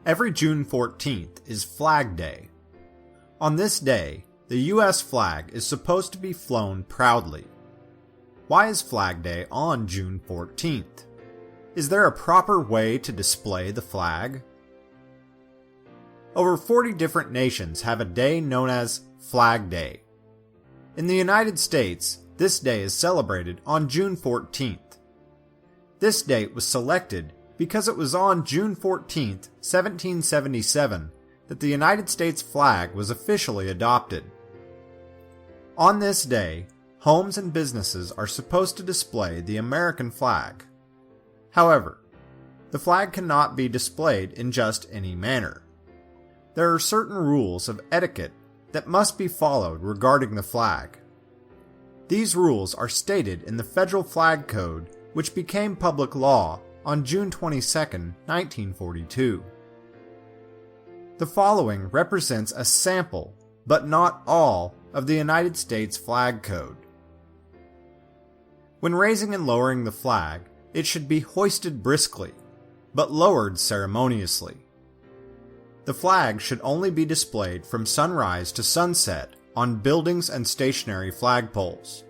Every June 14th is Flag Day. On this day, the U.S. flag is supposed to be flown proudly. Why is Flag Day on June 14th? Is there a proper way to display the flag? Over 40 different nations have a day known as Flag Day. In the United States, this day is celebrated on June 14th. This date was selected because it was on June 14th, 1777, that the United States flag was officially adopted. On this day, homes and businesses are supposed to display the American flag. However, the flag cannot be displayed in just any manner. There are certain rules of etiquette that must be followed regarding the flag. These rules are stated in the Federal Flag Code, which became public law on June 22, 1942. The following represents a sample, but not all, of the United States Flag Code. When raising and lowering the flag, it should be hoisted briskly, but lowered ceremoniously. The flag should only be displayed from sunrise to sunset on buildings and stationary flagpoles.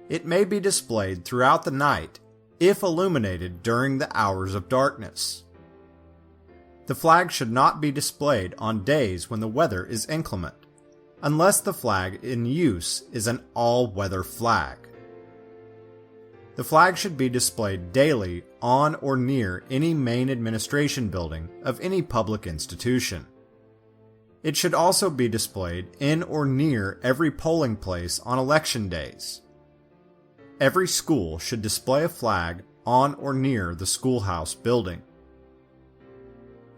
It may be displayed throughout the night if illuminated during the hours of darkness. The flag should not be displayed on days when the weather is inclement, unless the flag in use is an all-weather flag. The flag should be displayed daily on or near any main administration building of any public institution. It should also be displayed in or near every polling place on election days. Every school should display a flag on or near the schoolhouse building.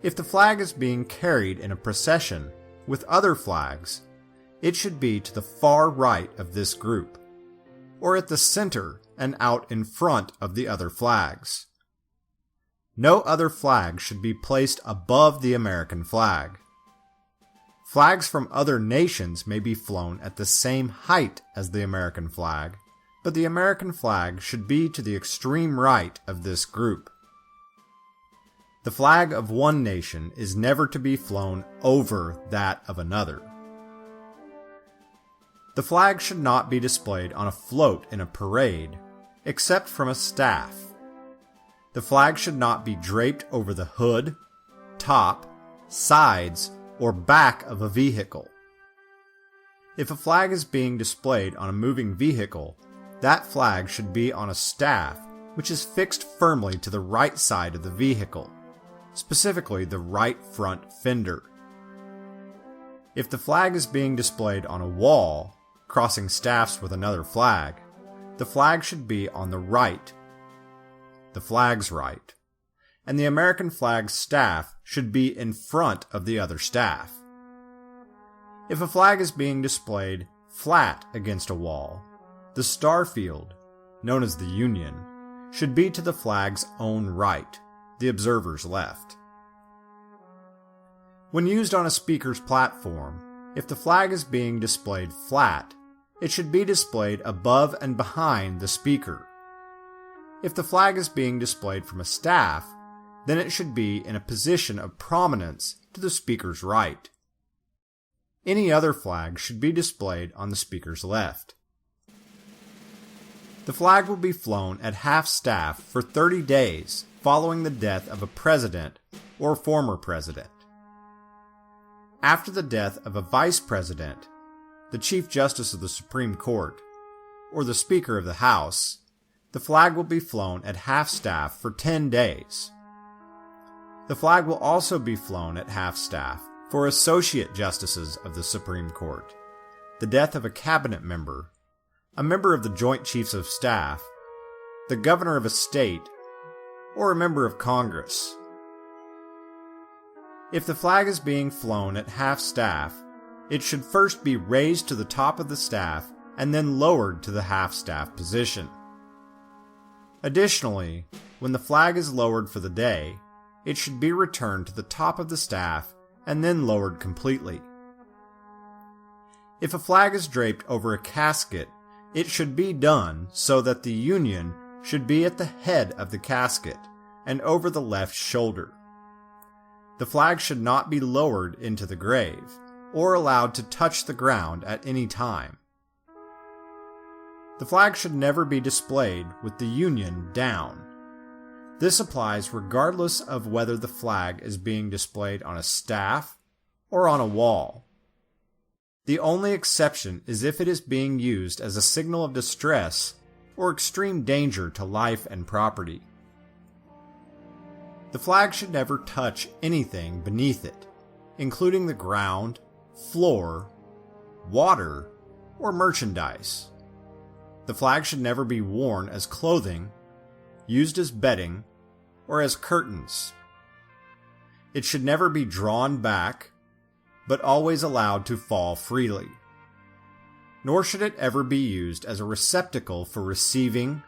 If the flag is being carried in a procession with other flags, it should be to the far right of this group, or at the center and out in front of the other flags. No other flag should be placed above the American flag. Flags from other nations may be flown at the same height as the American flag, but the American flag should be to the extreme right of this group. The flag of one nation is never to be flown over that of another. The flag should not be displayed on a float in a parade, except from a staff. The flag should not be draped over the hood, top, sides, or back of a vehicle. If a flag is being displayed on a moving vehicle, that flag should be on a staff which is fixed firmly to the right side of the vehicle, specifically the right front fender. If the flag is being displayed on a wall, crossing staffs with another flag, the flag should be on the right, the flag's right, and the American flag's staff should be in front of the other staff. If a flag is being displayed flat against a wall, the star field, known as the Union, should be to the flag's own right, the observer's left. When used on a speaker's platform, if the flag is being displayed flat, it should be displayed above and behind the speaker. If the flag is being displayed from a staff, then it should be in a position of prominence to the speaker's right. Any other flag should be displayed on the speaker's left. The flag will be flown at half-staff for 30 days following the death of a president or former president. After the death of a vice president, the Chief Justice of the Supreme Court, or the Speaker of the House, the flag will be flown at half-staff for 10 days. The flag will also be flown at half-staff for Associate Justices of the Supreme Court, the death of a cabinet member, a member of the Joint Chiefs of Staff, the governor of a state, or a member of Congress. If the flag is being flown at half-staff, it should first be raised to the top of the staff and then lowered to the half-staff position. Additionally, when the flag is lowered for the day, it should be returned to the top of the staff and then lowered completely. If a flag is draped over a casket, it should be done so that the Union should be at the head of the casket and over the left shoulder. The flag should not be lowered into the grave, or allowed to touch the ground at any time. The flag should never be displayed with the Union down. This applies regardless of whether the flag is being displayed on a staff or on a wall. The only exception is if it is being used as a signal of distress or extreme danger to life and property. The flag should never touch anything beneath it, including the ground, floor, water, or merchandise. The flag should never be worn as clothing, used as bedding, or as curtains. It should never be drawn back, but always allowed to fall freely. Nor should it ever be used as a receptacle for receiving,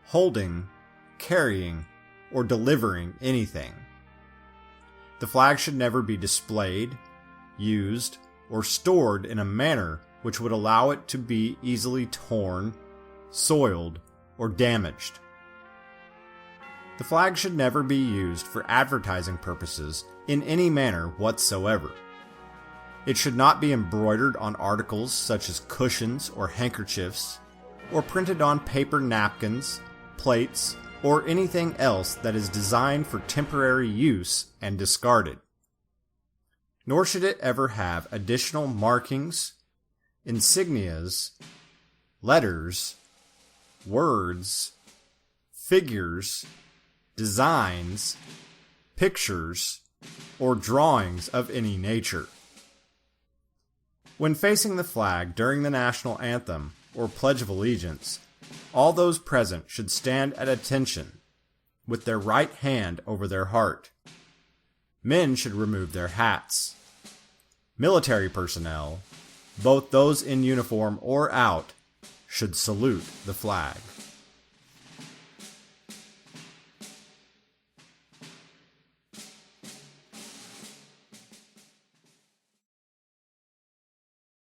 holding, carrying, or delivering anything. The flag should never be displayed, used, or stored in a manner which would allow it to be easily torn, soiled, or damaged. The flag should never be used for advertising purposes in any manner whatsoever. It should not be embroidered on articles such as cushions or handkerchiefs, or printed on paper napkins, plates, or anything else that is designed for temporary use and discarded. Nor should it ever have additional markings, insignias, letters, words, figures, designs, pictures, or drawings of any nature. When facing the flag during the national anthem or Pledge of Allegiance, all those present should stand at attention, with their right hand over their heart. Men should remove their hats. Military personnel, both those in uniform or out, should salute the flag.